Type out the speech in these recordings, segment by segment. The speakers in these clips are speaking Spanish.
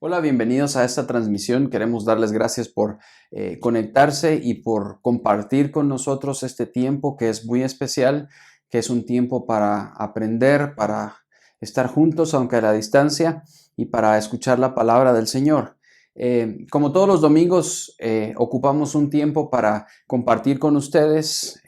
Hola, bienvenidos a esta transmisión. Queremos darles gracias por conectarse y por compartir con nosotros este tiempo que es muy especial, que es un tiempo para aprender, para estar juntos aunque a la distancia y para escuchar la palabra del Señor. Como todos los domingos, ocupamos un tiempo para compartir con ustedes.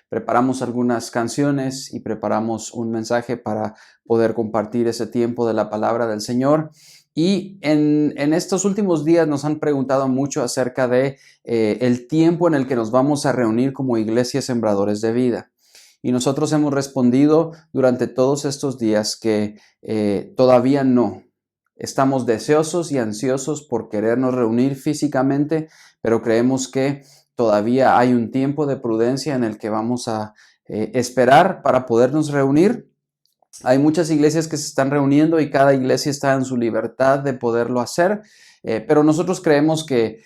Preparamos algunas canciones y preparamos un mensaje para poder compartir ese tiempo de la palabra del Señor. Y en estos últimos días nos han preguntado mucho acerca de el tiempo en el que nos vamos a reunir como iglesia Sembradores de Vida. Y nosotros hemos respondido durante todos estos días que todavía no. Estamos deseosos y ansiosos por querernos reunir físicamente, pero creemos que todavía hay un tiempo de prudencia en el que vamos a esperar para podernos reunir. Hay muchas iglesias que se están reuniendo y cada iglesia está en su libertad de poderlo hacer, pero nosotros creemos que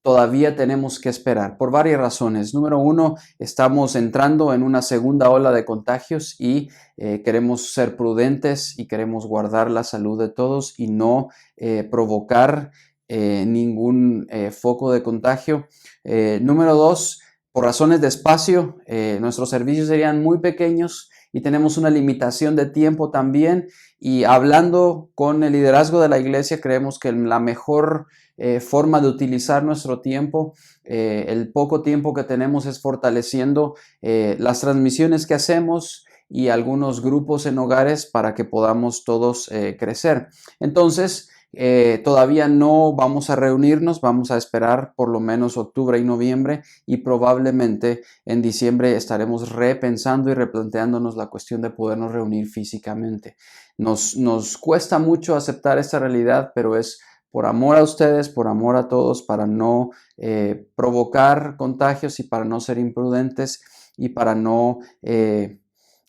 todavía tenemos que esperar por varias razones. Número uno, estamos entrando en una segunda ola de contagios y queremos ser prudentes y queremos guardar la salud de todos y no provocar ningún foco de contagio. Número dos, por razones de espacio, nuestros servicios serían muy pequeños y tenemos una limitación de tiempo también. Y hablando con el liderazgo de la iglesia, creemos que la mejor forma de utilizar nuestro tiempo, el poco tiempo que tenemos, es fortaleciendo las transmisiones que hacemos y algunos grupos en hogares para que podamos todos crecer. Entonces, todavía no vamos a reunirnos, vamos a esperar por lo menos octubre y noviembre y probablemente en diciembre estaremos repensando y replanteándonos la cuestión de podernos reunir físicamente. Nos cuesta mucho aceptar esta realidad, pero es por amor a ustedes, por amor a todos, para no provocar contagios y para no ser imprudentes y para no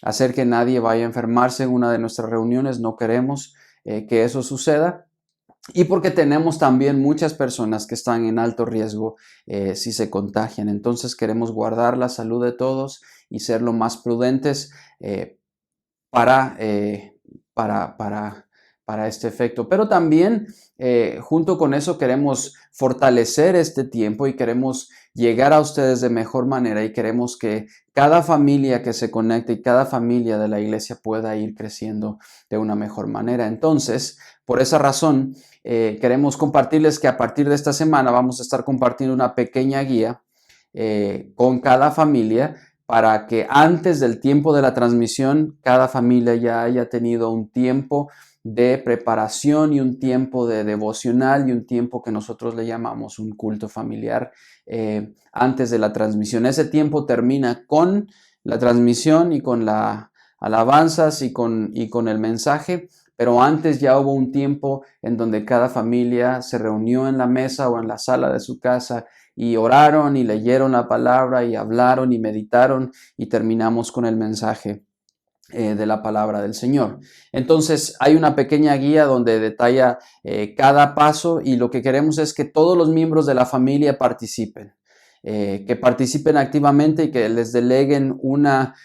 hacer que nadie vaya a enfermarse en una de nuestras reuniones. No queremos que eso suceda. Y porque tenemos también muchas personas que están en alto riesgo si se contagian. Entonces queremos guardar la salud de todos y ser lo más prudentes para, eh, para, para, para este efecto. Pero también junto con eso queremos fortalecer este tiempo y queremos llegar a ustedes de mejor manera y queremos que cada familia que se conecte y cada familia de la iglesia pueda ir creciendo de una mejor manera. Entonces, por esa razón, queremos compartirles que a partir de esta semana vamos a estar compartiendo una pequeña guía con cada familia para que antes del tiempo de la transmisión cada familia ya haya tenido un tiempo de preparación y un tiempo de devocional y un tiempo que nosotros le llamamos un culto familiar antes de la transmisión. Ese tiempo termina con la transmisión y con las alabanzas y con el mensaje, pero antes ya hubo un tiempo en donde cada familia se reunió en la mesa o en la sala de su casa y oraron y leyeron la palabra y hablaron y meditaron y terminamos con el mensaje de la palabra del Señor. Entonces hay una pequeña guía donde detalla cada paso y lo que queremos es que todos los miembros de la familia participen. Que participen activamente y que les deleguen una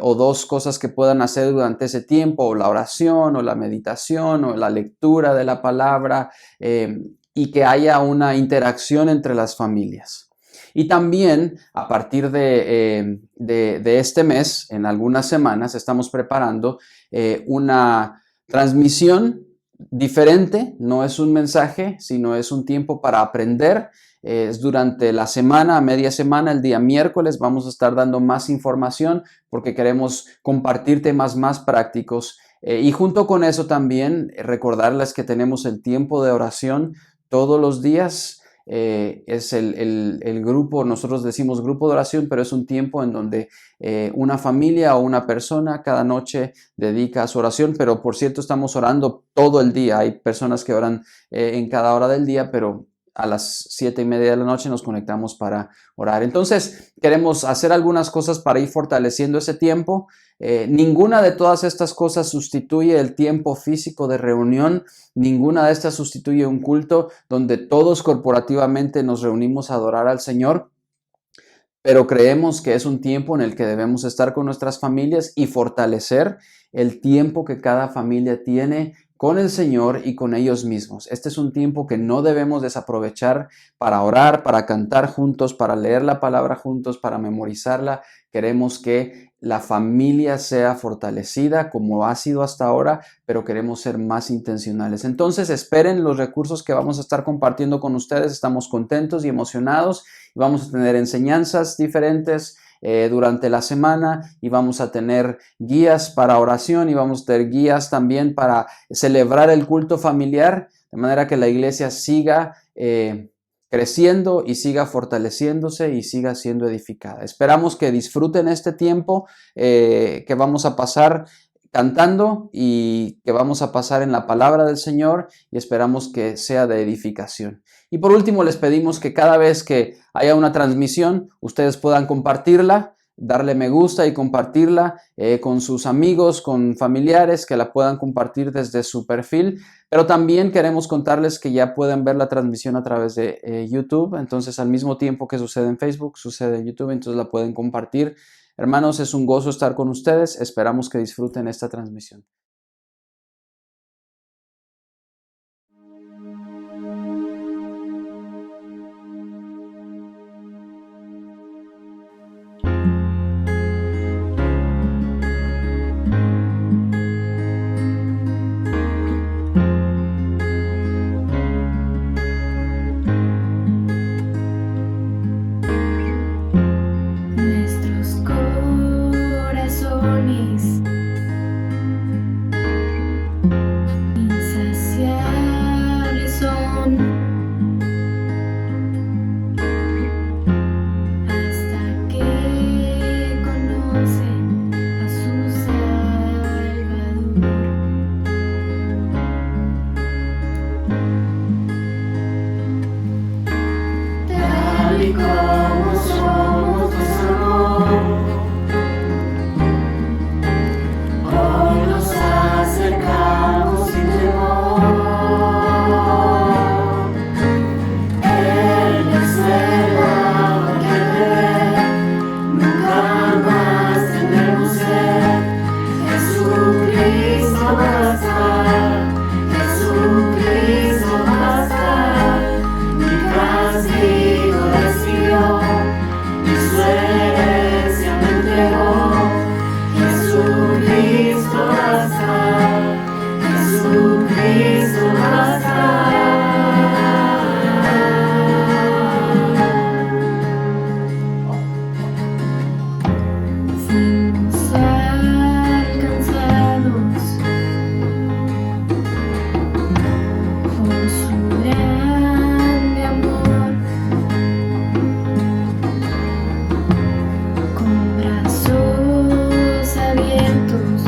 o dos cosas que puedan hacer durante ese tiempo, o la oración, o la meditación, o la lectura de la palabra, y que haya una interacción entre las familias. Y también a partir de este mes, en algunas semanas, estamos preparando una transmisión diferente. No es un mensaje, sino es un tiempo para aprender. Es durante la semana, a media semana, el día miércoles, vamos a estar dando más información porque queremos compartir temas más prácticos. Y junto con eso también recordarles que tenemos el tiempo de oración todos los días. Es el grupo, nosotros decimos grupo de oración, pero es un tiempo en donde una familia o una persona cada noche dedica a su oración, pero por cierto estamos orando todo el día. Hay personas que oran en cada hora del día, pero a las 7:30 de la noche nos conectamos para orar. Entonces, queremos hacer algunas cosas para ir fortaleciendo ese tiempo. Ninguna de todas estas cosas sustituye el tiempo físico de reunión. Ninguna de estas sustituye un culto donde todos corporativamente nos reunimos a adorar al Señor. Pero creemos que es un tiempo en el que debemos estar con nuestras familias y fortalecer el tiempo que cada familia tiene con el Señor y con ellos mismos. Este es un tiempo que no debemos desaprovechar para orar, para cantar juntos, para leer la palabra juntos, para memorizarla. Queremos que la familia sea fortalecida como ha sido hasta ahora, pero queremos ser más intencionales. Entonces, esperen los recursos que vamos a estar compartiendo con ustedes. Estamos contentos y emocionados y vamos a tener enseñanzas diferentes durante la semana, y vamos a tener guías para oración y vamos a tener guías también para celebrar el culto familiar, de manera que la iglesia siga creciendo y siga fortaleciéndose y siga siendo edificada. Esperamos que disfruten este tiempo que vamos a pasar cantando y que vamos a pasar en la palabra del Señor, y esperamos que sea de edificación. Y por último, les pedimos que cada vez que haya una transmisión, ustedes puedan compartirla, darle me gusta y compartirla con sus amigos, con familiares, que la puedan compartir desde su perfil. Pero también queremos contarles que ya pueden ver la transmisión a través de YouTube. Entonces, al mismo tiempo que sucede en Facebook, sucede en YouTube, entonces la pueden compartir. Hermanos, es un gozo estar con ustedes. Esperamos que disfruten esta transmisión. Nuestros corazones insaciables son hasta que conocen a su Salvador. Tal y como somos, nos amó. Hoy nos acercamos sin temor. Él es el agua que beber, nunca más tendremos sed. Jesucristo basta, Jesucristo basta. Mi castigo recibió, y su herencia me entregó. Jesucristo basta, Jesucristo basta. Fuimos alcanzados por su grande amor, con brazos abiertos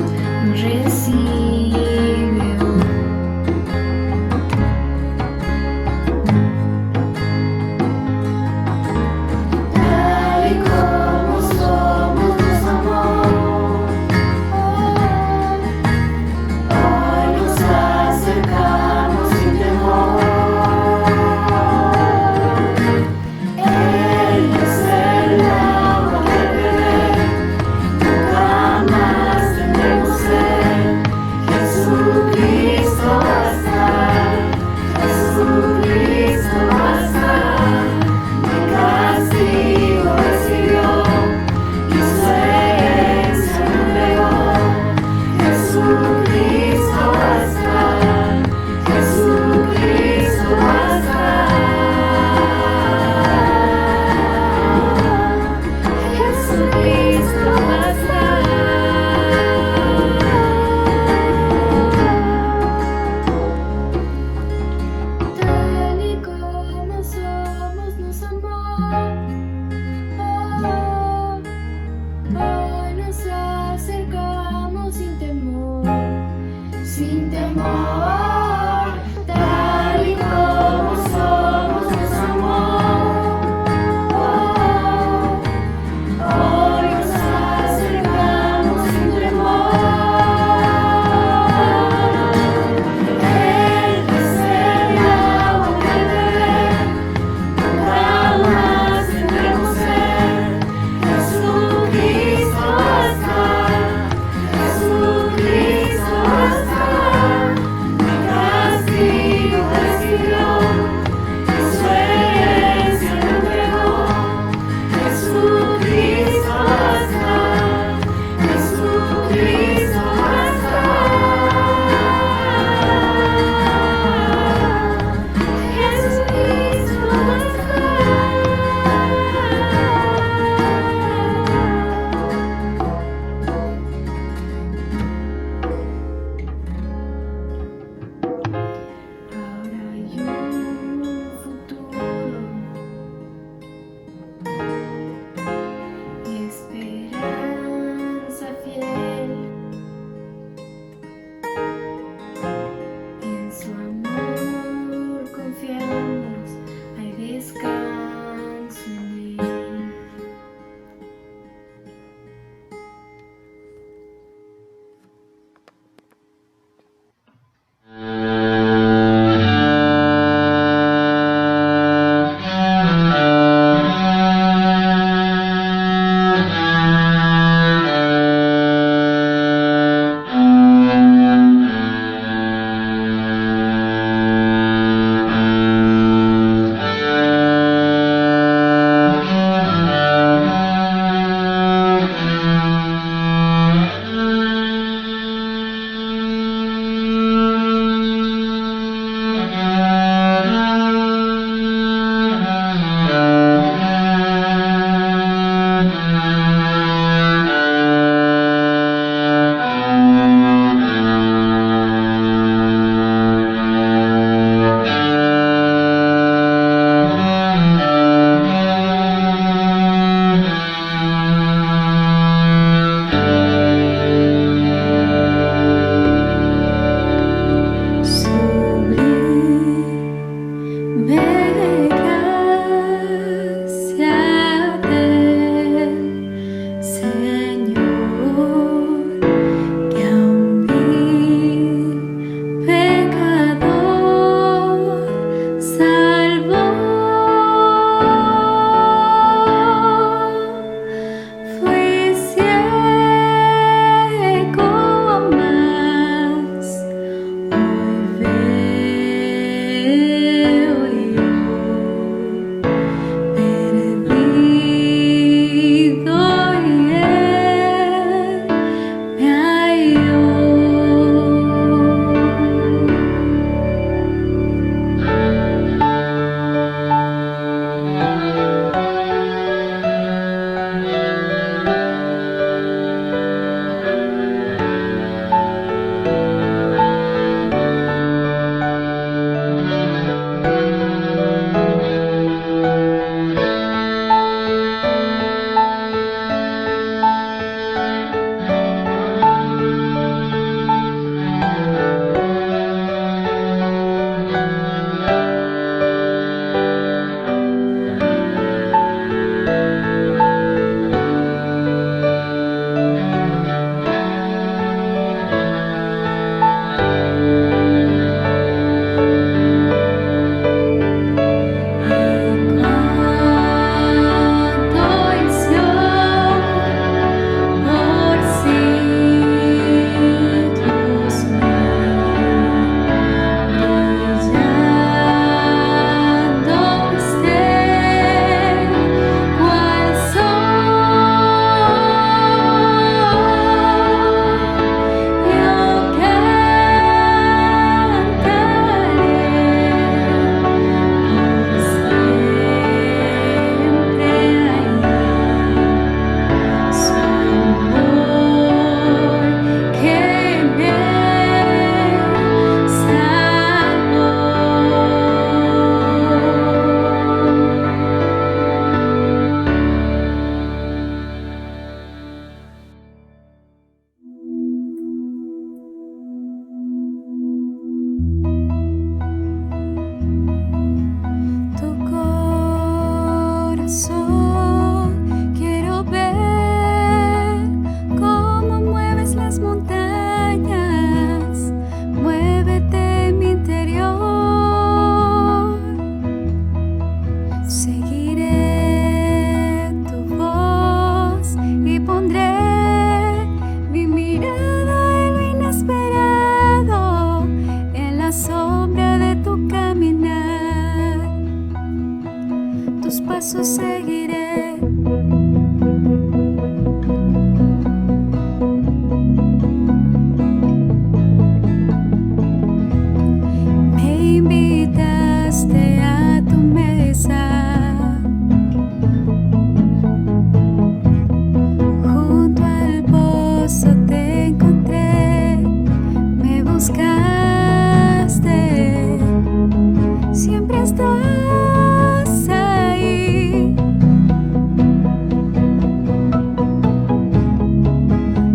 nos recibe hoy. Tal y como somos, nos amó. Hoy nos acercamos sin temor. Él es el agua que beber, nunca más tendremos sed. Jesucristo basta, Jesucristo basta. Mi castigo recibió, y su herencia me entregó. Jesucristo basta, Jesucristo basta. Jesucristo basta. Tal y como somos, nos amó. Hoy nos acercamos sin temor, sin temor. Tal y como somos, nos amó. Hoy nos acercamos sin temor. Él es el agua que beber, nunca más tendremos corazón, quiero ver cómo mueves las montañas. Muévete en mi interior. Seguiré tu voz y pondré mi mirada en lo inesperado, en la sombra de tu caminar. Tus pasos seguiré. Me invitaste a tu mesa, junto al pozo te encontré, me buscaste, siempre estás ahí,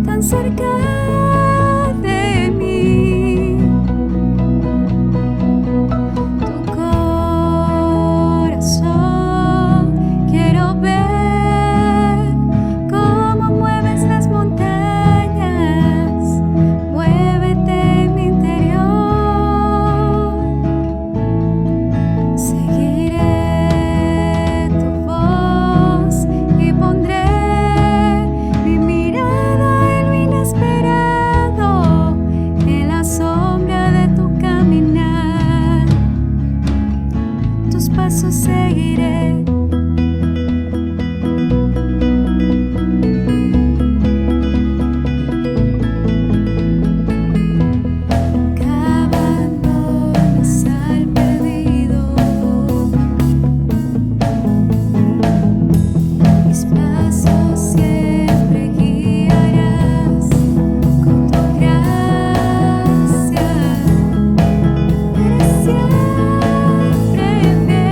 tan cerca de mí. Tu corazón, quiero ver cómo mueves las montañas. Muévete en mi interior. Seguiré tu voz y pondré mi mirada en lo inesperado, en la sombra de tu caminar. Tus pasos seguiré. Nunca abandones al perdido. Mis pasos siempre guiarás con tu gracia. Eres siempre fiel.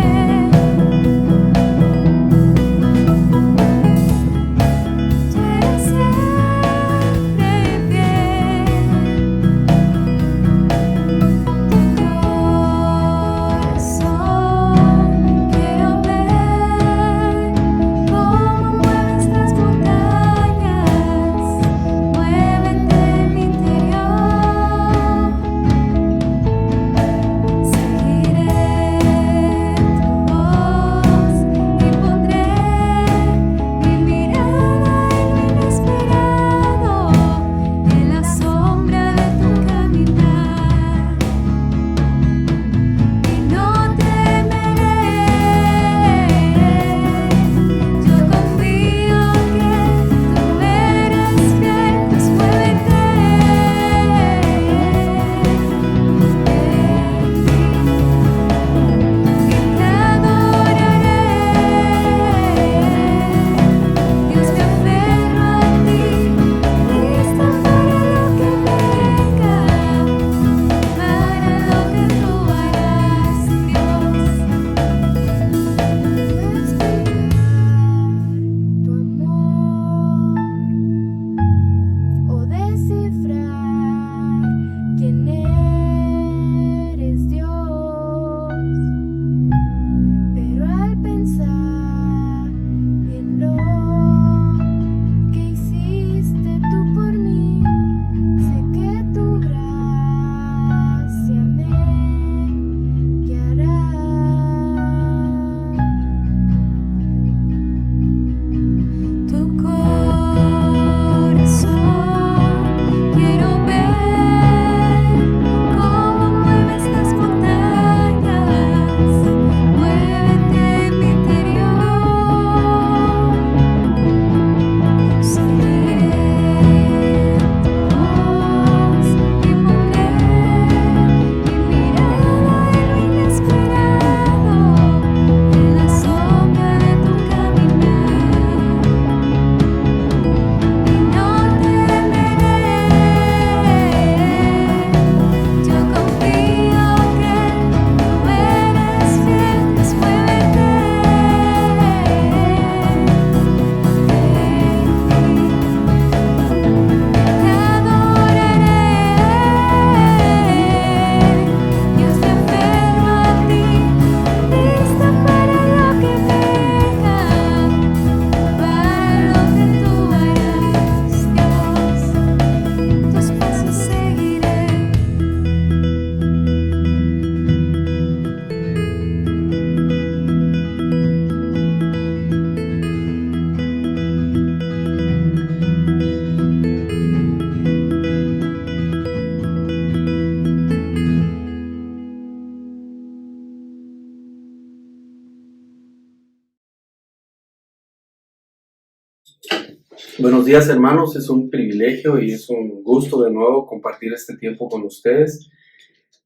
Buenos días, hermanos, es un privilegio y es un gusto de nuevo compartir este tiempo con ustedes.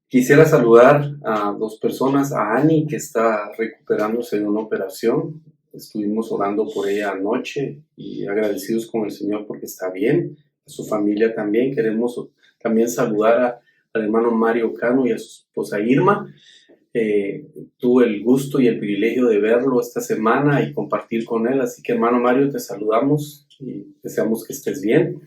Quisiera saludar a dos personas, a Annie, que está recuperándose de una operación. Estuvimos orando por ella anoche y agradecidos con el Señor porque está bien. A su familia también. Queremos también saludar al hermano Mario Cano y a su esposa Irma. Tuve el gusto y el privilegio de verlo esta semana y compartir con él. Así que, hermano Mario, te saludamos y deseamos que estés bien.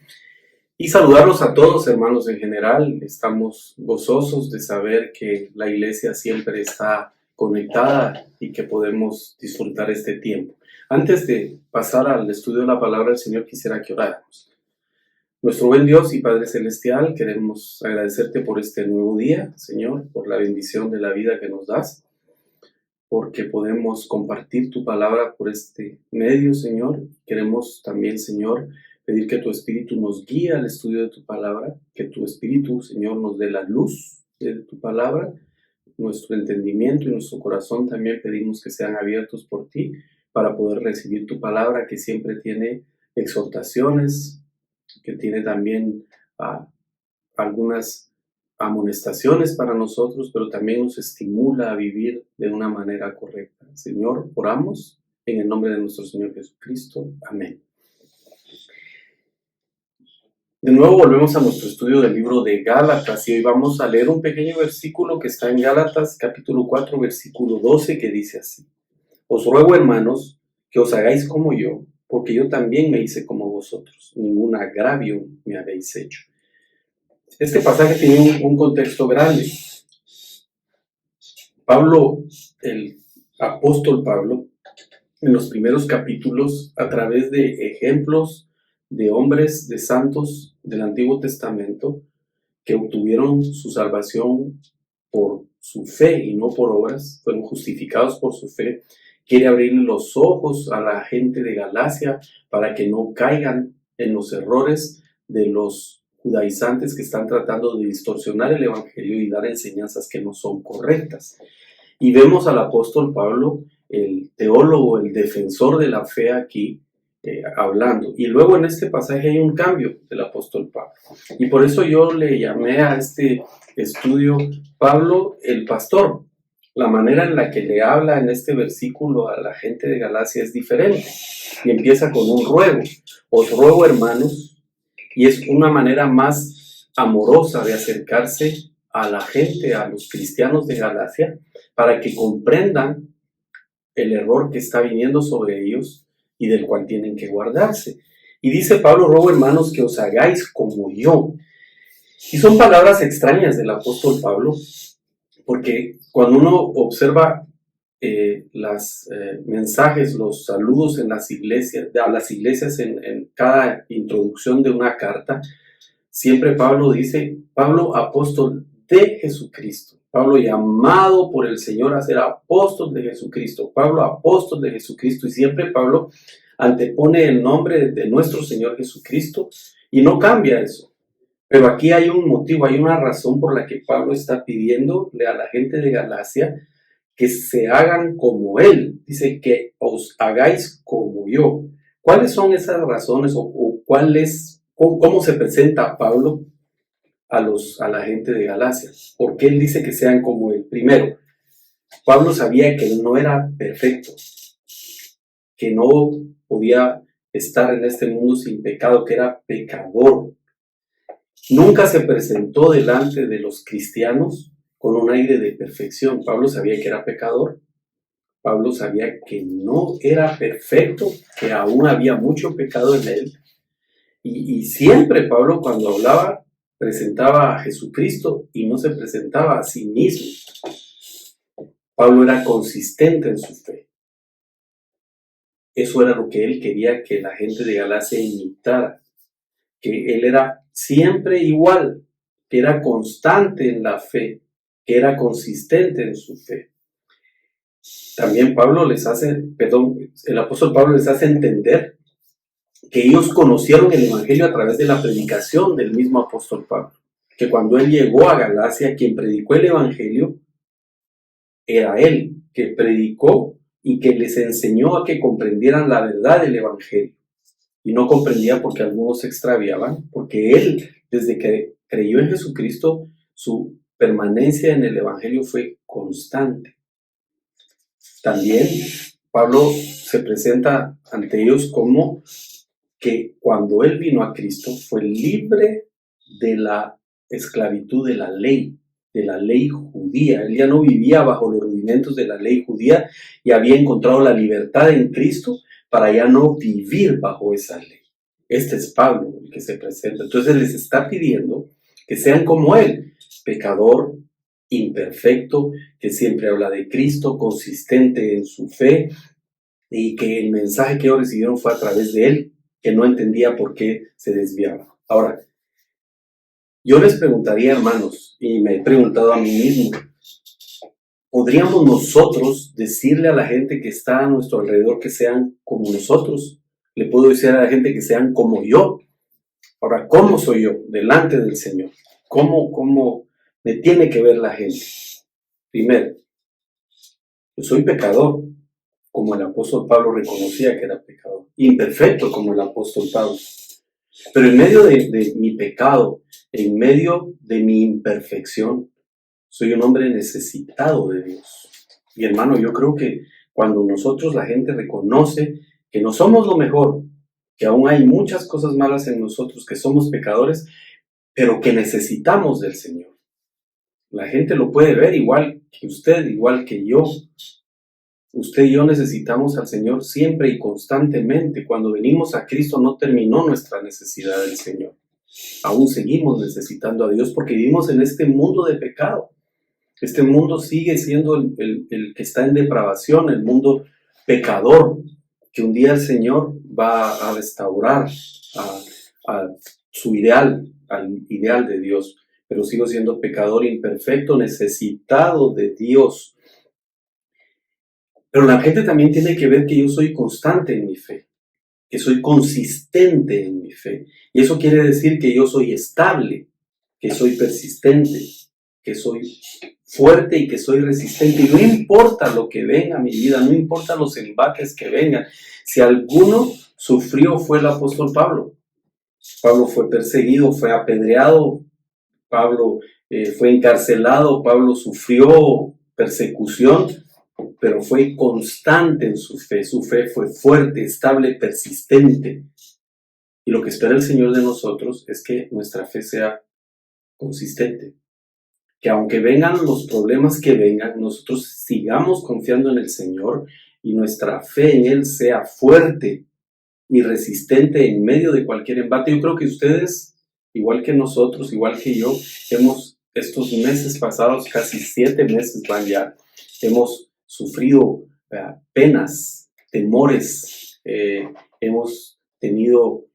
Y saludarlos a todos, hermanos, en general. Estamos gozosos de saber que la iglesia siempre está conectada y que podemos disfrutar este tiempo. Antes de pasar al estudio de la palabra del Señor, quisiera que oráramos. Nuestro buen Dios y Padre Celestial, queremos agradecerte por este nuevo día, Señor, por la bendición de la vida que nos das, porque podemos compartir tu palabra por este medio, Señor. Queremos también, Señor, pedir que tu Espíritu nos guíe al estudio de tu palabra, que tu Espíritu, Señor, nos dé la luz de tu palabra, nuestro entendimiento y nuestro corazón también pedimos que sean abiertos por ti para poder recibir tu palabra, que siempre tiene exhortaciones, que tiene también algunas amonestaciones para nosotros, pero también nos estimula a vivir de una manera correcta. Señor, oramos en el nombre de nuestro Señor Jesucristo. Amén. De nuevo volvemos a nuestro estudio del libro de Gálatas y hoy vamos a leer un pequeño versículo que está en Gálatas capítulo 4 versículo 12 que dice así: Os ruego, hermanos, que os hagáis como yo, porque yo también me hice como vosotros. Ningún agravio me habéis hecho. Este pasaje tiene un contexto grande. Pablo, el apóstol Pablo, en los primeros capítulos, a través de ejemplos de hombres, de santos del Antiguo Testamento, que obtuvieron su salvación por su fe y no por obras, fueron justificados por su fe, quiere abrirle los ojos a la gente de Galacia para que no caigan en los errores de los judaizantes que están tratando de distorsionar el evangelio y dar enseñanzas que no son correctas. Y vemos al apóstol Pablo, el teólogo, el defensor de la fe aquí, hablando. Y luego en este pasaje hay un cambio del apóstol Pablo. Y por eso yo le llamé a este estudio Pablo el pastor. La manera en la que le habla en este versículo a la gente de Galacia es diferente. Y empieza con un ruego. Os ruego, hermanos, y es una manera más amorosa de acercarse a la gente, a los cristianos de Galacia, para que comprendan el error que está viniendo sobre ellos y del cual tienen que guardarse. Y dice Pablo: ruego, hermanos, que os hagáis como yo. Y son palabras extrañas del apóstol Pablo, porque cuando uno observa los mensajes, los saludos en las iglesias, a las iglesias en cada introducción de una carta, siempre Pablo dice: Pablo, apóstol de Jesucristo. Pablo, llamado por el Señor a ser apóstol de Jesucristo. Pablo, apóstol de Jesucristo. Y siempre Pablo antepone el nombre de nuestro Señor Jesucristo y no cambia eso. Pero aquí hay un motivo, hay una razón por la que Pablo está pidiéndole a la gente de Galacia que se hagan como Él. Dice que os hagáis como yo. ¿Cuáles son esas razones o cómo se presenta Pablo a la gente de Galacia? ¿Por qué él dice que sean como Él? Primero, Pablo sabía que él no era perfecto, que no podía estar en este mundo sin pecado, que era pecador. Nunca se presentó delante de los cristianos con un aire de perfección. Pablo sabía que era pecador. Pablo sabía que no era perfecto, que aún había mucho pecado en él. Y siempre Pablo, cuando hablaba, presentaba a Jesucristo y no se presentaba a sí mismo. Pablo era consistente en su fe. Eso era lo que él quería que la gente de Galacia imitara. Que él era siempre igual, que era constante en la fe, que era consistente en su fe. También el apóstol Pablo les hace entender que ellos conocieron el evangelio a través de la predicación del mismo apóstol Pablo. Que cuando él llegó a Galacia, quien predicó el evangelio era él, que predicó y que les enseñó a que comprendieran la verdad del evangelio. y no comprendía por qué algunos se extraviaban, porque él, desde que creyó en Jesucristo, su permanencia en el Evangelio fue constante. También Pablo se presenta ante ellos como que cuando él vino a Cristo fue libre de la esclavitud de la ley judía. Él ya no vivía bajo los rudimentos de la ley judía y había encontrado la libertad en Cristo para ya no vivir bajo esa ley. Este es Pablo el que se presenta. Entonces les está pidiendo que sean como él, pecador, imperfecto, que siempre habla de Cristo, consistente en su fe, y que el mensaje que ellos recibieron fue a través de él, que no entendía por qué se desviaba. Ahora, yo les preguntaría, hermanos, y me he preguntado a mí mismo, ¿podríamos nosotros decirle a la gente que está a nuestro alrededor que sean como nosotros? ¿Le puedo decir a la gente que sean como yo? Ahora, ¿cómo soy yo delante del Señor? ¿Cómo me tiene que ver la gente? Primero, yo soy pecador, como el apóstol Pablo reconocía que era pecador. Imperfecto, como el apóstol Pablo. Pero en medio de mi pecado, en medio de mi imperfección, soy un hombre necesitado de Dios. Y hermano, yo creo que cuando nosotros, la gente, reconoce que no somos lo mejor, que aún hay muchas cosas malas en nosotros, que somos pecadores, pero que necesitamos del Señor. La gente lo puede ver igual que usted, igual que yo. Usted y yo necesitamos al Señor siempre y constantemente. Cuando venimos a Cristo no terminó nuestra necesidad del Señor. Aún seguimos necesitando a Dios porque vivimos en este mundo de pecado. Este mundo sigue siendo el que está en depravación, el mundo pecador, que un día el Señor va a restaurar a su ideal, al ideal de Dios. Pero sigo siendo pecador imperfecto, necesitado de Dios. Pero la gente también tiene que ver que yo soy constante en mi fe, que soy consistente en mi fe. Y eso quiere decir que yo soy estable, que soy persistente, que soy fuerte y que soy resistente. Y no importa lo que venga a mi vida, no importa los embates que vengan. Si alguno sufrió fue el apóstol Pablo. Pablo fue perseguido, fue apedreado, Pablo fue encarcelado, Pablo sufrió persecución, pero fue constante en su fe fue fuerte, estable, persistente. Y lo que espera el Señor de nosotros es que nuestra fe sea consistente, que aunque vengan los problemas que vengan, nosotros sigamos confiando en el Señor y nuestra fe en Él sea fuerte y resistente en medio de cualquier embate. Yo creo que ustedes, igual que nosotros, igual que yo, estos meses pasados, casi 7 meses van ya, hemos sufrido penas, temores, hemos tenido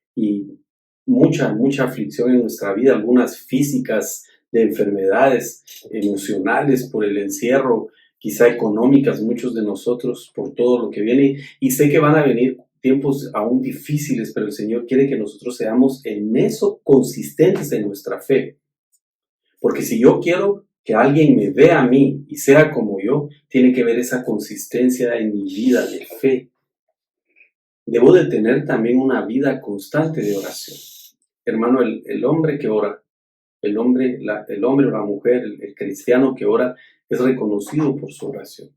mucha aflicción en nuestra vida, algunas físicas, de enfermedades emocionales por el encierro, quizá económicas, muchos de nosotros por todo lo que viene, y sé que van a venir tiempos aún difíciles, pero el Señor quiere que nosotros seamos en eso consistentes en nuestra fe, porque si yo quiero que alguien me vea a mí y sea como yo, tiene que ver esa consistencia en mi vida de fe. Debo de tener también una vida constante de oración. Hermano, el hombre que ora, el hombre o la mujer, el cristiano que ora, es reconocido por su oración.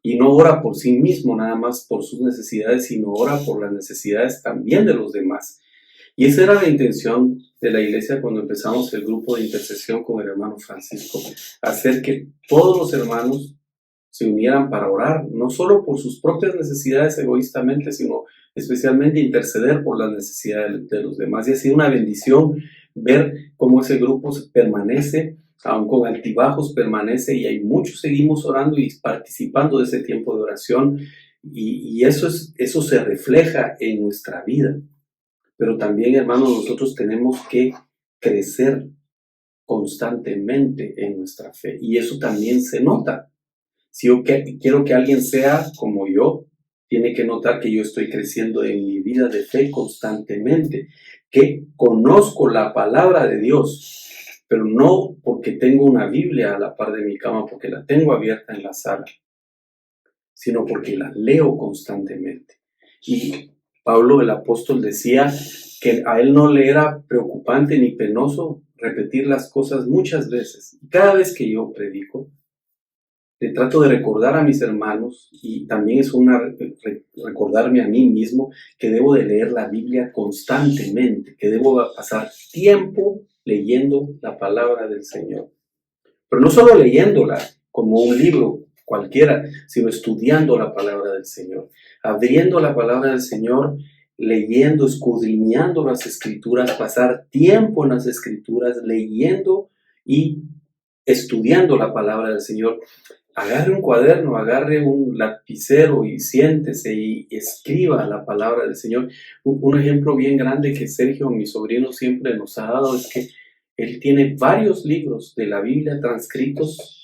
Y no ora por sí mismo, nada más por sus necesidades, sino ora por las necesidades también de los demás. Y esa era la intención de la iglesia cuando empezamos el grupo de intercesión con el hermano Francisco, hacer que todos los hermanos se unieran para orar, no solo por sus propias necesidades egoístamente, sino especialmente interceder por las necesidades de los demás. Y ha sido una bendición ver cómo ese grupo permanece, aun con altibajos permanece, y hay muchos seguimos orando y participando de ese tiempo de oración, y eso se refleja en nuestra vida. Pero también, hermanos, nosotros tenemos que crecer constantemente en nuestra fe, y eso también se nota. Si yo quiero que alguien sea como yo, tiene que notar que yo estoy creciendo en mi vida de fe constantemente, que conozco la palabra de Dios, pero no porque tengo una Biblia a la par de mi cama, porque la tengo abierta en la sala, sino porque la leo constantemente. Y Pablo el apóstol decía que a él no le era preocupante ni penoso repetir las cosas muchas veces. Cada vez que yo predico, le trato de recordar a mis hermanos, y también es recordarme a mí mismo, que debo de leer la Biblia constantemente, que debo pasar tiempo leyendo la palabra del Señor. Pero no solo leyéndola como un libro cualquiera, sino estudiando la palabra del Señor, abriendo la palabra del Señor, leyendo, escudriñando las Escrituras, pasar tiempo en las Escrituras, leyendo y estudiando la palabra del Señor. Agarre un cuaderno, agarre un lapicero y siéntese y escriba la palabra del Señor. Un ejemplo bien grande que Sergio, mi sobrino, siempre nos ha dado es que él tiene varios libros de la Biblia transcritos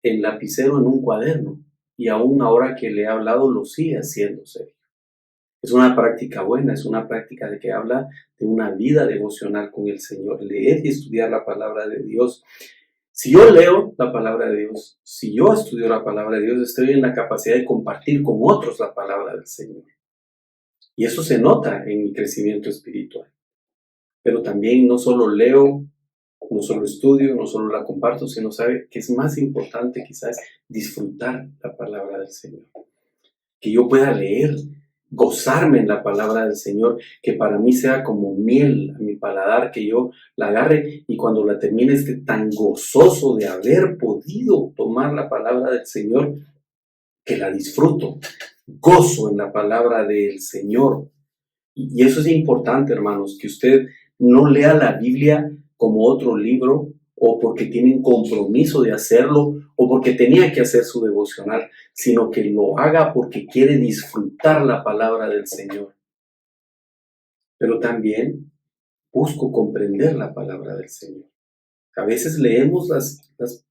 en lapicero en un cuaderno, y aún ahora que le he hablado lo sigue haciendo, Sergio. Es una práctica buena, es una práctica de que habla de una vida devocional con el Señor, leer y estudiar la palabra de Dios. Si yo leo la palabra de Dios, si yo estudio la palabra de Dios, estoy en la capacidad de compartir con otros la palabra del Señor. Y eso se nota en mi crecimiento espiritual. Pero también no solo leo, no solo estudio, no solo la comparto, sino sabe que es más importante quizás disfrutar la palabra del Señor. Que yo pueda leer, gozarme en la palabra del Señor, que para mí sea como miel a mi paladar, que yo la agarre y cuando la termine esté tan gozoso de haber podido tomar la palabra del Señor, que la disfruto, gozo en la palabra del Señor. Y eso es importante, hermanos, que usted no lea la Biblia como otro libro, o porque tiene un compromiso de hacerlo, o porque tenía que hacer su devocional, sino que lo haga porque quiere disfrutar la palabra del Señor. Pero también busco comprender la palabra del Señor. A veces leemos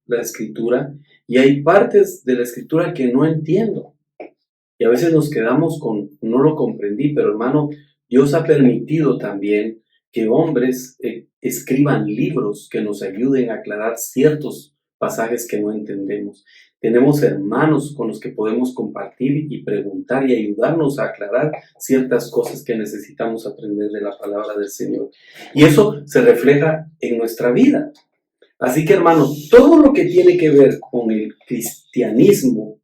la Escritura y hay partes de la Escritura que no entiendo. Y a veces nos quedamos con, no lo comprendí, pero hermano, Dios ha permitido también que hombres escriban libros que nos ayuden a aclarar ciertos pasajes que no entendemos. Tenemos hermanos con los que podemos compartir y preguntar y ayudarnos a aclarar ciertas cosas que necesitamos aprender de la palabra del Señor. Y eso se refleja en nuestra vida. Así que, hermanos, todo lo que tiene que ver con el cristianismo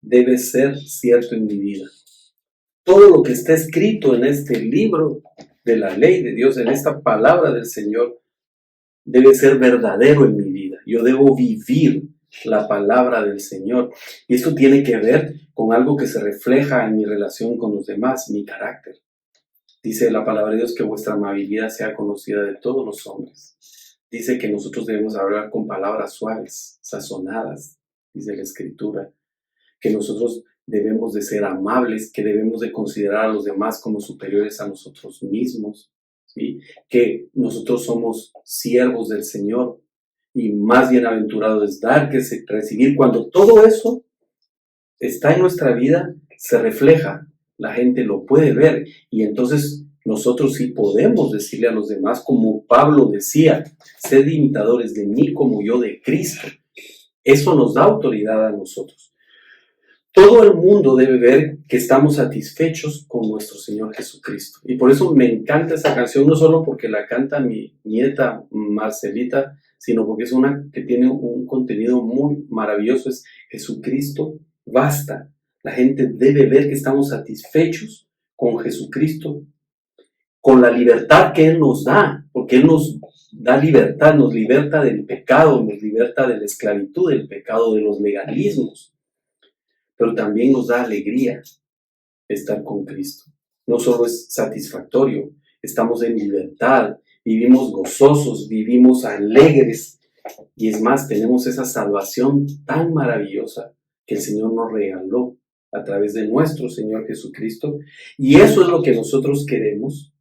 debe ser cierto en mi vida. Todo lo que está escrito en este libro de la ley de Dios, en esta palabra del Señor, debe ser verdadero en mi vida. Yo debo vivir la palabra del Señor. Y esto tiene que ver con algo que se refleja en mi relación con los demás, mi carácter. Dice la palabra de Dios que vuestra amabilidad sea conocida de todos los hombres. Dice que nosotros debemos hablar con palabras suaves, sazonadas, dice la Escritura. Que nosotros debemos de ser amables, que debemos de considerar a los demás como superiores a nosotros mismos, ¿sí? Que nosotros somos siervos del Señor y más bienaventurado es dar que recibir. Cuando todo eso está en nuestra vida, se refleja, la gente lo puede ver y entonces nosotros sí podemos decirle a los demás, como Pablo decía, sed imitadores de mí como yo de Cristo. Eso nos da autoridad a nosotros. Todo el mundo debe ver que estamos satisfechos con nuestro Señor Jesucristo. Y por eso me encanta esa canción, no solo porque la canta mi nieta Marcelita, sino porque es una que tiene un contenido muy maravilloso. Es Jesucristo basta. La gente debe ver que estamos satisfechos con Jesucristo, con la libertad que Él nos da, porque Él nos da libertad, nos liberta del pecado, nos liberta de la esclavitud del pecado, de los legalismos. Pero también nos da alegría estar con Cristo. No solo es satisfactorio, estamos en libertad, vivimos gozosos, vivimos alegres. Y es más, tenemos esa salvación tan maravillosa que el Señor nos regaló a través de nuestro Señor Jesucristo. Y eso es lo que nosotros queremos,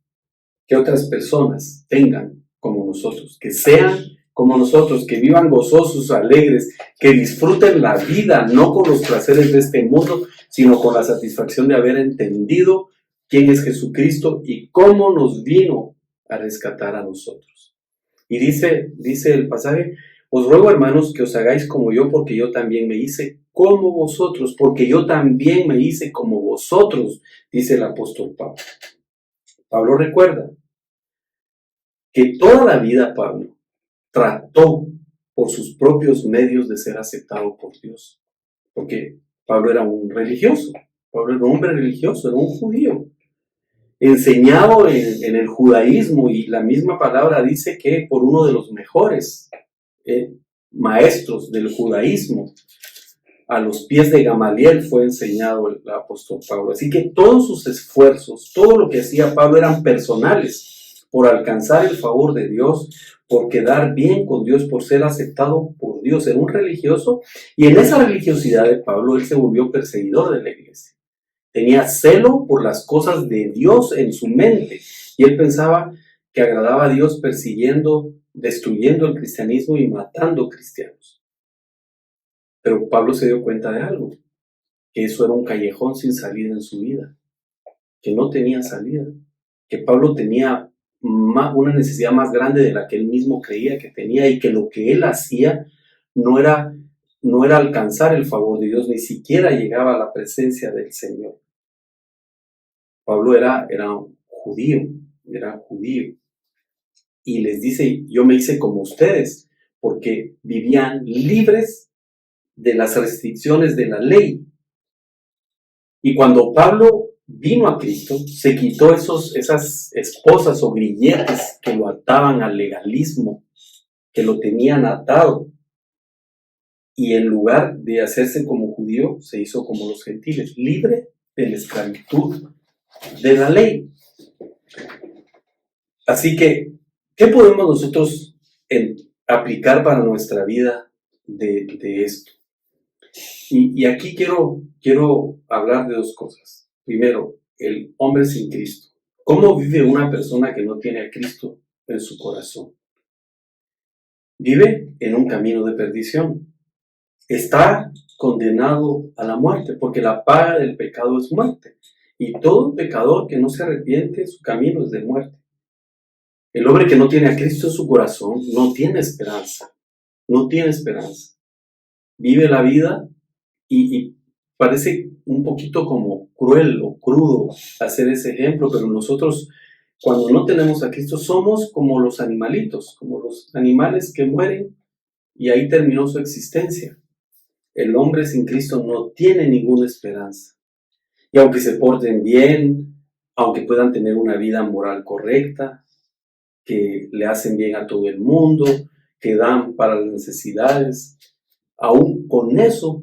que otras personas tengan como nosotros, que sean como nosotros, que vivan gozosos, alegres, que disfruten la vida, no con los placeres de este mundo, sino con la satisfacción de haber entendido quién es Jesucristo y cómo nos vino a rescatar a nosotros. Y dice el pasaje, os ruego, hermanos, que os hagáis como yo, porque yo también me hice como vosotros, porque yo también me hice como vosotros, dice el apóstol Pablo. Pablo recuerda que toda la vida Pablo trató por sus propios medios de ser aceptado por Dios, porque Pablo era un religioso, Pablo era un hombre religioso, era un judío, enseñado en el judaísmo, y la misma palabra dice que por uno de los mejores maestros del judaísmo, a los pies de Gamaliel fue enseñado el apóstol Pablo. Así que todos sus esfuerzos, todo lo que hacía Pablo eran personales, por alcanzar el favor de Dios, por quedar bien con Dios, por ser aceptado por Dios. Era un religioso, y en esa religiosidad de Pablo él se volvió perseguidor de la iglesia. Tenía celo por las cosas de Dios en su mente, y él pensaba que agradaba a Dios persiguiendo, destruyendo el cristianismo y matando cristianos. Pero Pablo se dio cuenta de algo, que eso era un callejón sin salida en su vida, que no tenía salida, que Pablo tenía una necesidad más grande de la que él mismo creía que tenía, y que lo que él hacía no era alcanzar el favor de Dios, ni siquiera llegaba a la presencia del Señor. Pablo era judío, y les dice: yo me hice como ustedes, porque vivían libres de las restricciones de la ley. Y cuando Pablo vino a Cristo, se quitó esas esposas o grilletes que lo ataban al legalismo, que lo tenían atado, y en lugar de hacerse como judío, se hizo como los gentiles, libre de la esclavitud de la ley. Así que, ¿qué podemos nosotros aplicar para nuestra vida de esto? Y aquí quiero hablar de dos cosas. Primero, el hombre sin Cristo. ¿Cómo vive una persona que no tiene a Cristo en su corazón? Vive en un camino de perdición. Está condenado a la muerte, porque la paga del pecado es muerte. Y todo pecador que no se arrepiente, su camino es de muerte. El hombre que no tiene a Cristo en su corazón no tiene esperanza. No tiene esperanza. Vive la vida y parece un poquito como cruel o crudo hacer ese ejemplo, pero nosotros, cuando no tenemos a Cristo, somos como los animalitos, como los animales que mueren y ahí terminó su existencia. El hombre sin Cristo no tiene ninguna esperanza. Y aunque se porten bien, aunque puedan tener una vida moral correcta, que le hacen bien a todo el mundo, que dan para las necesidades, aún con eso,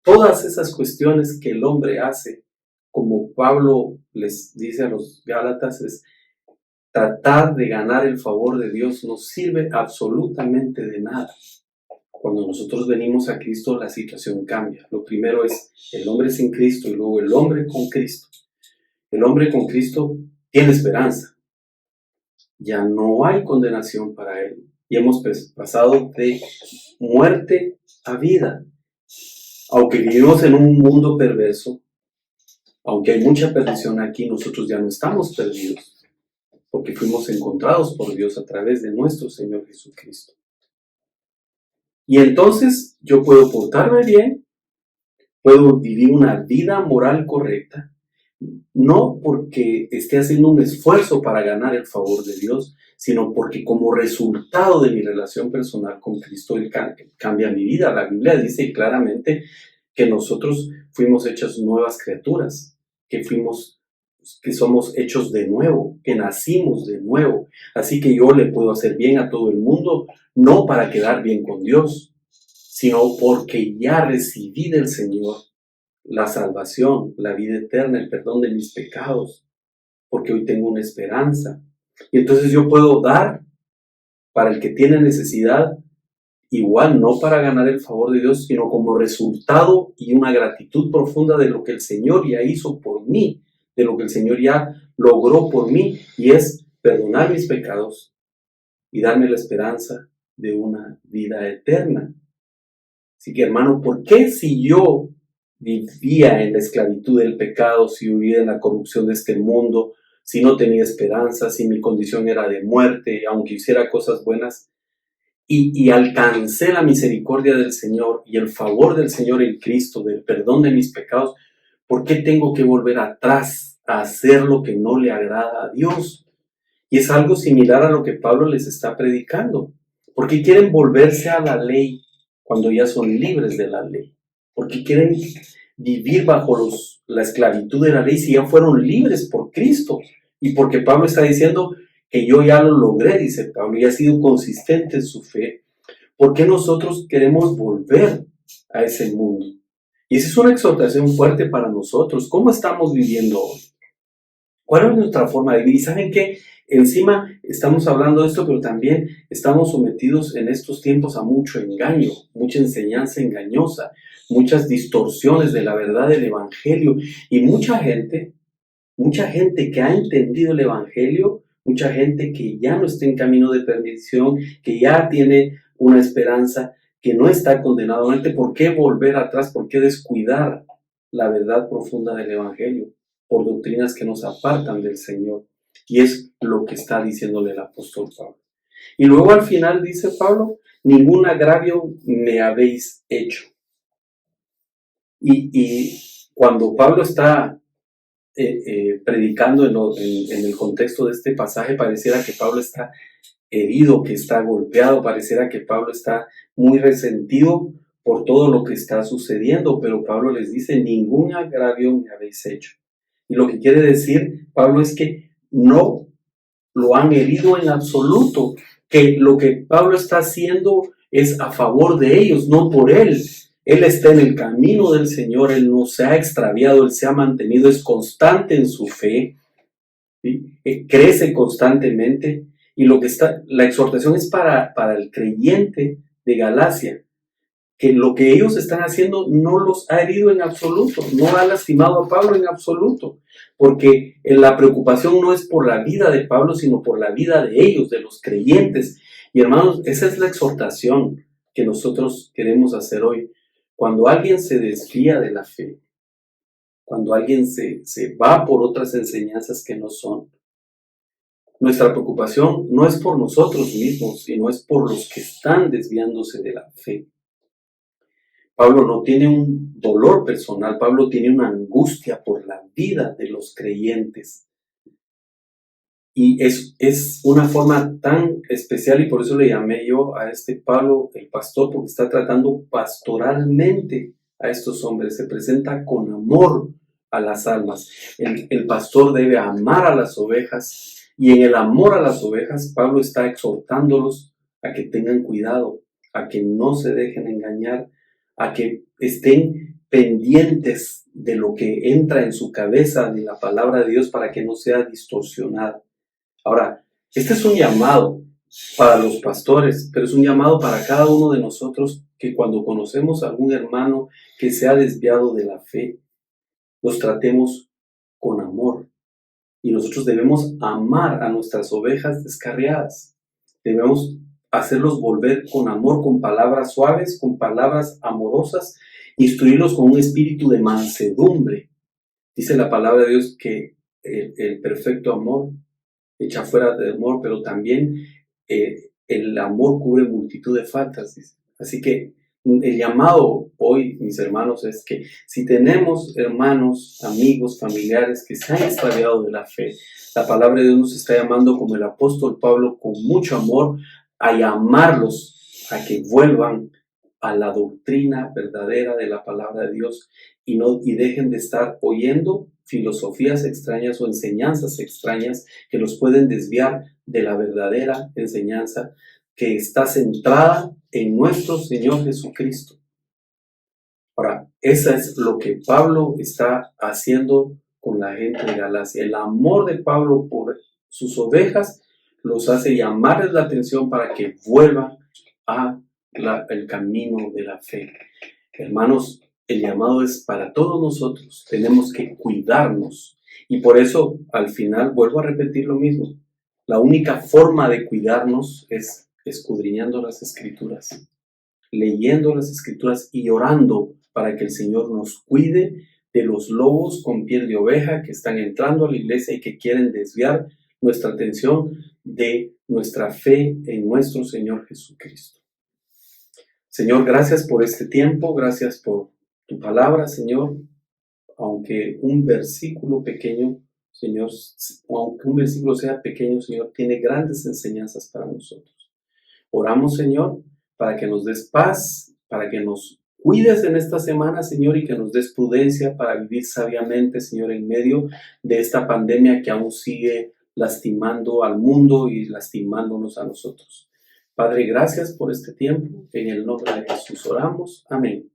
todas esas cuestiones que el hombre hace, como Pablo les dice a los Gálatas, es tratar de ganar el favor de Dios, no sirve absolutamente de nada. Cuando nosotros venimos a Cristo, la situación cambia. Lo primero es el hombre sin Cristo y luego el hombre con Cristo. El hombre con Cristo tiene esperanza. Ya no hay condenación para él. Y hemos pasado de muerte a vida. Aunque vivimos en un mundo perverso, aunque hay mucha perdición aquí, nosotros ya no estamos perdidos, porque fuimos encontrados por Dios a través de nuestro Señor Jesucristo. Y entonces yo puedo portarme bien, puedo vivir una vida moral correcta, no porque esté haciendo un esfuerzo para ganar el favor de Dios, sino porque como resultado de mi relación personal con Cristo, Él cambia mi vida. La Biblia dice claramente que nosotros fuimos hechas nuevas criaturas, que somos hechos de nuevo, que nacimos de nuevo. Así que yo le puedo hacer bien a todo el mundo, no para quedar bien con Dios, sino porque ya recibí del Señor la salvación, la vida eterna, el perdón de mis pecados, porque hoy tengo una esperanza. Y entonces yo puedo dar para el que tiene necesidad, igual no para ganar el favor de Dios, sino como resultado y una gratitud profunda de lo que el Señor ya hizo por mí, de lo que el Señor ya logró por mí, y es perdonar mis pecados y darme la esperanza de una vida eterna. Así que, hermano, ¿por qué si yo vivía en la esclavitud del pecado, si vivía en la corrupción de este mundo, si no tenía esperanza, si mi condición era de muerte, aunque hiciera cosas buenas, y alcancé la misericordia del Señor y el favor del Señor en Cristo, del perdón de mis pecados, ¿por qué tengo que volver atrás a hacer lo que no le agrada a Dios? Y es algo similar a lo que Pablo les está predicando. ¿Por qué quieren volverse a la ley cuando ya son libres de la ley? ¿Por qué quieren vivir bajo la esclavitud de la ley si ya fueron libres por Cristo? Y porque Pablo está diciendo que yo ya lo logré, dice Pablo, y ha sido consistente en su fe. ¿Por qué nosotros queremos volver a ese mundo? Y esa es una exhortación fuerte para nosotros. ¿Cómo estamos viviendo hoy? ¿Cuál es nuestra forma de vivir? ¿Y saben qué? Encima estamos hablando de esto, pero también estamos sometidos en estos tiempos a mucho engaño, mucha enseñanza engañosa, muchas distorsiones de la verdad del Evangelio. Y mucha gente que ha entendido el Evangelio, mucha gente que ya no está en camino de perdición, que ya tiene una esperanza, que no está condenado a muerte. ¿Por qué volver atrás? ¿Por qué descuidar la verdad profunda del Evangelio por doctrinas que nos apartan del Señor? Y es lo que está diciéndole el apóstol Pablo. Y luego al final dice Pablo, ningún agravio me habéis hecho. Y cuando Pablo está predicando en el contexto de este pasaje, pareciera que Pablo está herido, que está golpeado, pareciera que Pablo está muy resentido por todo lo que está sucediendo, pero Pablo les dice, ningún agravio me habéis hecho. Y lo que quiere decir Pablo es que no lo han herido en absoluto, que lo que Pablo está haciendo es a favor de ellos, no por él. Él está en el camino del Señor, él no se ha extraviado, él se ha mantenido, es constante en su fe, ¿sí? Crece constantemente, y la exhortación es para el creyente de Galacia, que lo que ellos están haciendo no los ha herido en absoluto, no ha lastimado a Pablo en absoluto, porque la preocupación no es por la vida de Pablo, sino por la vida de ellos, de los creyentes. Y hermanos, esa es la exhortación que nosotros queremos hacer hoy. Cuando alguien se desvía de la fe, cuando alguien se va por otras enseñanzas que no son, nuestra preocupación no es por nosotros mismos, sino es por los que están desviándose de la fe. Pablo no tiene un dolor personal, Pablo tiene una angustia por la vida de los creyentes. Y es una forma tan especial, y por eso le llamé yo a este Pablo el pastor, porque está tratando pastoralmente a estos hombres, se presenta con amor a las almas. El pastor debe amar a las ovejas, y en el amor a las ovejas Pablo está exhortándolos a que tengan cuidado, a que no se dejen engañar, a que estén pendientes de lo que entra en su cabeza, de la palabra de Dios, para que no sea distorsionada. Ahora, este es un llamado para los pastores, pero es un llamado para cada uno de nosotros, que cuando conocemos a algún hermano que se ha desviado de la fe, los tratemos con amor. Y nosotros debemos amar a nuestras ovejas descarriadas. Debemos hacerlos volver con amor, con palabras suaves, con palabras amorosas, instruirlos con un espíritu de mansedumbre. Dice la palabra de Dios que el perfecto amor echa fuera de amor, pero también el amor cubre multitud de faltas, dice. Así que el llamado hoy, mis hermanos, es que si tenemos hermanos, amigos, familiares que se han extraviado de la fe, la palabra de Dios nos está llamando, como el apóstol Pablo, con mucho amor, a llamarlos a que vuelvan a la doctrina verdadera de la palabra de Dios, y dejen de estar oyendo filosofías extrañas o enseñanzas extrañas que los pueden desviar de la verdadera enseñanza que está centrada en nuestro Señor Jesucristo. Ahora, eso es lo que Pablo está haciendo con la gente de Galacia. El amor de Pablo por sus ovejas los hace llamarles la atención para que vuelvan el camino de la fe. Hermanos, el llamado es para todos nosotros. Tenemos que cuidarnos. Y por eso, al final, vuelvo a repetir lo mismo. La única forma de cuidarnos es escudriñando las Escrituras, leyendo las Escrituras y orando para que el Señor nos cuide de los lobos con piel de oveja que están entrando a la iglesia y que quieren desviar nuestra atención de nuestra fe en nuestro Señor Jesucristo. Señor, gracias por este tiempo, gracias por tu palabra, Señor. Aunque un versículo pequeño, Señor, aunque un versículo sea pequeño, Señor, tiene grandes enseñanzas para nosotros. Oramos, Señor, para que nos des paz, para que nos cuides en esta semana, Señor, y que nos des prudencia para vivir sabiamente, Señor, en medio de esta pandemia que aún sigue lastimando al mundo y lastimándonos a nosotros. Padre, gracias por este tiempo. En el nombre de Jesús oramos. Amén.